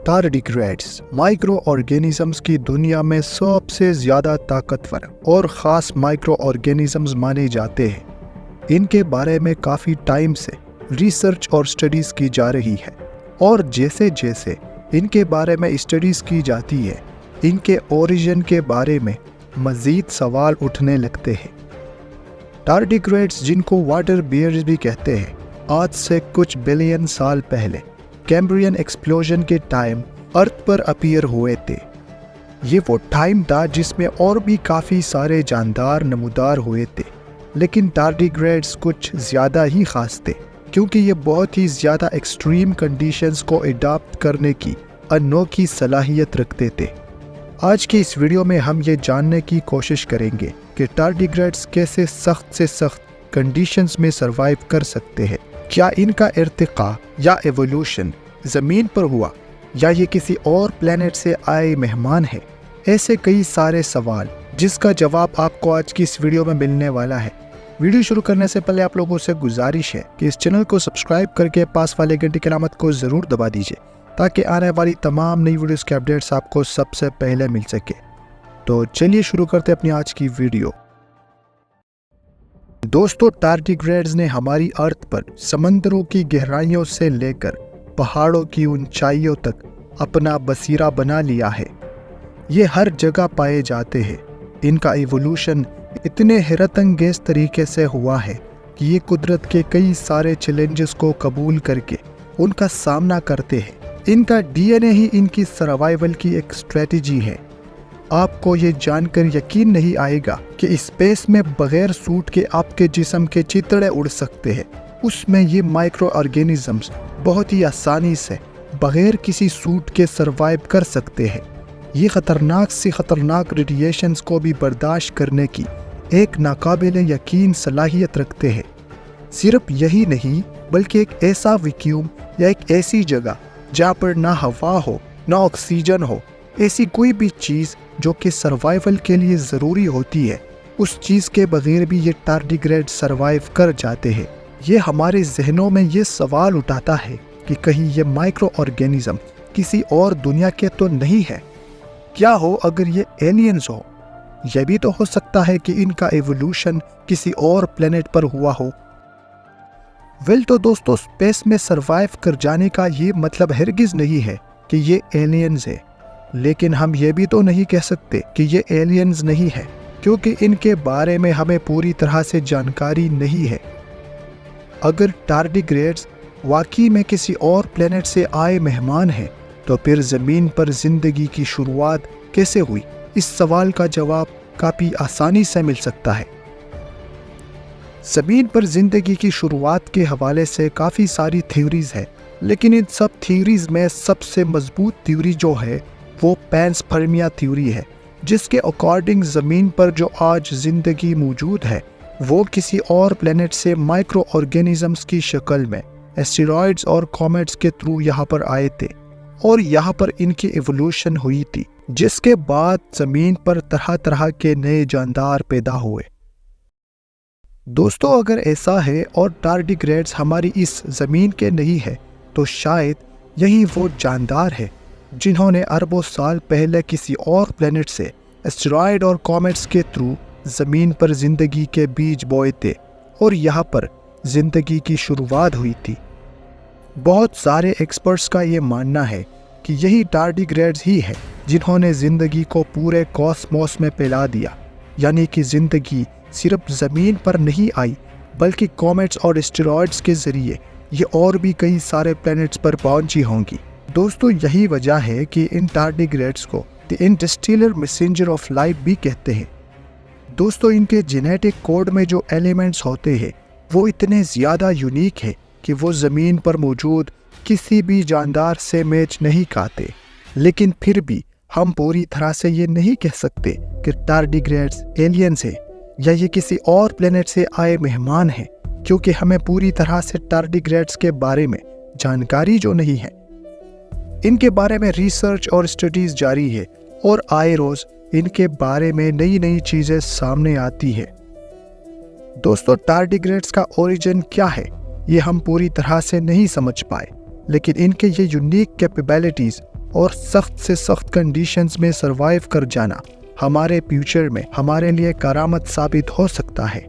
Tardigrades micro organisms की दुनिया में सबसे ज़्यादा ताकतवर और ख़ास माइक्रो ऑर्गेनिजम्स माने जाते हैं। इनके बारे में काफ़ी टाइम से रिसर्च और स्टडीज़ की जा रही है और जैसे जैसे इनके बारे में स्टडीज़ की जाती है, इनके ओरिजिन के बारे में मज़ीद सवाल उठने लगते हैं। टार्डिग्रेड्स, जिनको वाटर बियर्स भी कहते हैं, आज से कुछ बिलियन साल पहले कैम्ब्रियन एक्सप्लोजन के टाइम अर्थ पर अपीयर हुए थे। ये वो टाइम था जिसमें और भी काफ़ी सारे जानदार नमूदार हुए थे, लेकिन टार्डिग्रेड्स कुछ ज़्यादा ही ख़ास थे क्योंकि ये बहुत ही ज़्यादा एक्सट्रीम कंडीशंस को अडॉप्ट करने की अनोखी सलाहियत रखते थे। आज की इस वीडियो में हम ये जानने की कोशिश करेंगे कि टार्डिग्रेड्स कैसे सख्त से सख्त कंडीशंस में सरवाइव कर सकते हैं। क्या इनका इर्तिका या एवोल्यूशन ज़मीन पर हुआ या ये किसी और प्लेनेट से आए मेहमान है? ऐसे कई सारे सवाल जिसका जवाब आपको आज की इस वीडियो में मिलने वाला है। वीडियो शुरू करने से पहले आप लोगों से गुजारिश है कि इस चैनल को सब्सक्राइब करके पास वाले घंटी की अलामत को ज़रूर दबा दीजिए ताकि आने वाली तमाम नई वीडियोस के अपडेट्स आपको सबसे पहले मिल सके। तो चलिए शुरू करते अपनी आज की वीडियो। दोस्तों, टार्डिग्रेड्स ने हमारी अर्थ पर समंदरों की गहराइयों से लेकर पहाड़ों की ऊंचाइयों तक अपना बसीरा बना लिया है। ये हर जगह पाए जाते हैं। इनका इवोल्यूशन इतने हैरतअंगेज तरीके से हुआ है कि ये कुदरत के कई सारे चैलेंजेस को कबूल करके उनका सामना करते हैं। इनका डीएनए ही इनकी सर्वाइवल की एक स्ट्रेटजी है। आपको ये जानकर यकीन नहीं आएगा कि स्पेस में बगैर सूट के आपके जिस्म के चितड़े उड़ सकते हैं। उसमें ये माइक्रो ऑर्गेनिजम्स बहुत ही आसानी से बगैर किसी सूट के सरवाइव कर सकते हैं। ये ख़तरनाक से ख़तरनाक रेडिएशंस को भी बर्दाश्त करने की एक नाकाबिले यकीन सलाहियत रखते हैं। सिर्फ यही नहीं, बल्कि एक ऐसा वैक्यूम या एक ऐसी जगह जहाँ पर ना हवा हो ना ऑक्सीजन हो, ऐसी कोई भी चीज़ जो कि सर्वाइवल के लिए ज़रूरी होती है, उस चीज़ के बगैर भी ये टार्डिग्रेड सर्वाइव कर जाते हैं। ये हमारे जहनों में ये सवाल उठाता है कि कहीं ये माइक्रो ऑर्गेनिज्म किसी और दुनिया के तो नहीं है? क्या हो अगर ये एलियंस हो? यह भी तो हो सकता है कि इनका एवोल्यूशन किसी और प्लेनेट पर हुआ हो। तो दोस्तों, स्पेस में सरवाइव कर जाने का ये मतलब हरगिज़ नहीं है कि ये एलियंस है, लेकिन हम ये भी तो नहीं कह सकते कि ये एलियंस नहीं है क्योंकि इनके बारे में हमें पूरी तरह से जानकारी नहीं है। अगर टार्डिग्रेड्स वाकई में किसी और प्लेनेट से आए मेहमान हैं, तो फिर ज़मीन पर ज़िंदगी की शुरुआत कैसे हुई? इस सवाल का जवाब काफ़ी आसानी से मिल सकता है। ज़मीन पर ज़िंदगी की शुरुआत के हवाले से काफ़ी सारी थ्योरीज़ है, लेकिन इन सब थ्योरीज़ में सबसे मजबूत थ्योरी जो है वो पैंसपर्मिया थ्योरी है, जिसके अकॉर्डिंग ज़मीन पर जो आज ज़िंदगी मौजूद है वो किसी और प्लेनेट से माइक्रो ऑर्गेनिजम्स की शक्ल में एस्टेरॉइड्स और कॉमेट्स के थ्रू यहाँ पर आए थे और यहाँ पर इनकी एवोल्यूशन हुई थी, जिसके बाद ज़मीन पर तरह तरह के नए जानदार पैदा हुए। दोस्तों, अगर ऐसा है और टार्डिग्रेड्स हमारी इस ज़मीन के नहीं है, तो शायद यही वो जानदार है जिन्होंने अरबों साल पहले किसी और प्लेनेट से एस्टेरॉइड और कॉमेट्स के थ्रू ज़मीन पर ज़िंदगी के बीज बोए थे और यहाँ पर ज़िंदगी की शुरुआत हुई थी। बहुत सारे एक्सपर्ट्स का ये मानना है कि यही टार्डिग्रेड्स ही है जिन्होंने ज़िंदगी को पूरे कॉस्मोस में फैला दिया, यानी कि ज़िंदगी सिर्फ ज़मीन पर नहीं आई बल्कि कॉमेट्स और एस्टेरॉइड्स के ज़रिए ये और भी कई सारे प्लैनेट्स पर पहुंची होंगी। दोस्तों, यही वजह है कि इन टार्डिग्रेड्स को the Interstellar messenger of light भी कहते हैं। दोस्तों, इनके जेनेटिक कोड में जो एलिमेंट्स होते हैं वो इतने ज़्यादा यूनिक है कि वो ज़मीन पर मौजूद किसी भी जानदार से मैच नहीं खाते, लेकिन फिर भी हम पूरी तरह से ये नहीं कह सकते कि टार्डिग्रेड्स एलियंस है या ये किसी और प्लेनेट से आए मेहमान हैं, क्योंकि हमें पूरी तरह से टार्डिग्रेड्स के बारे में जानकारी जो नहीं है। इनके बारे में रिसर्च और स्टडीज़ जारी है और आए रोज़ इनके बारे में नई नई चीज़ें सामने आती है। दोस्तों, टार्डिग्रेड्स का ओरिजिन क्या है ये हम पूरी तरह से नहीं समझ पाए, लेकिन इनके ये यूनिक कैपेबिलिटीज़ اور سخت سے سخت کنڈیشنز میں سروائیو کر جانا ہمارے فیوچر میں ہمارے لیے کرامت ثابت ہو سکتا ہے۔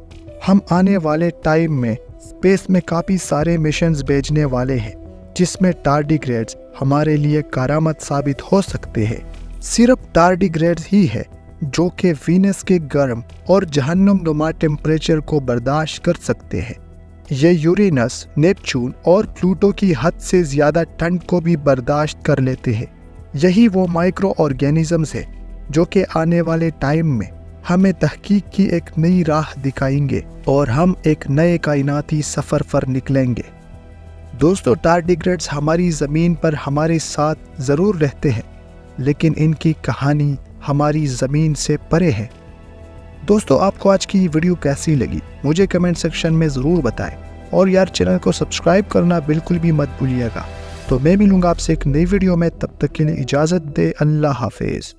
ہم آنے والے ٹائم میں اسپیس میں کافی سارے مشنز بھیجنے والے ہیں جس میں ٹارڈیگریڈز ہمارے لیے کرامت ثابت ہو سکتے ہیں۔ صرف ٹارڈیگریڈز ہی ہے جو کہ وینس کے گرم اور جہنم نما ٹیمپریچر کو برداشت کر سکتے ہیں۔ یہ یورینس، نیپچون اور پلوٹو کی حد سے زیادہ ٹھنڈ کو بھی برداشت کر لیتے ہیں۔ یہی وہ مائکرو آرگینزمز ہیں جو کہ آنے والے ٹائم میں ہمیں تحقیق کی ایک نئی راہ دکھائیں گے اور ہم ایک نئے کائناتی سفر پر نکلیں گے۔ دوستو، ٹارڈیگریڈز ہماری زمین پر ہمارے ساتھ ضرور رہتے ہیں، لیکن ان کی کہانی ہماری زمین سے پرے ہے۔ دوستو، آپ کو آج کی ویڈیو کیسی لگی مجھے کمنٹ سیکشن میں ضرور بتائیں، اور چینل کو سبسکرائب کرنا بالکل بھی مت بھولیے گا۔ تو میں ملوں گا آپ سے ایک نئی ویڈیو میں، تب تک کے لیے اجازت دے، اللہ حافظ۔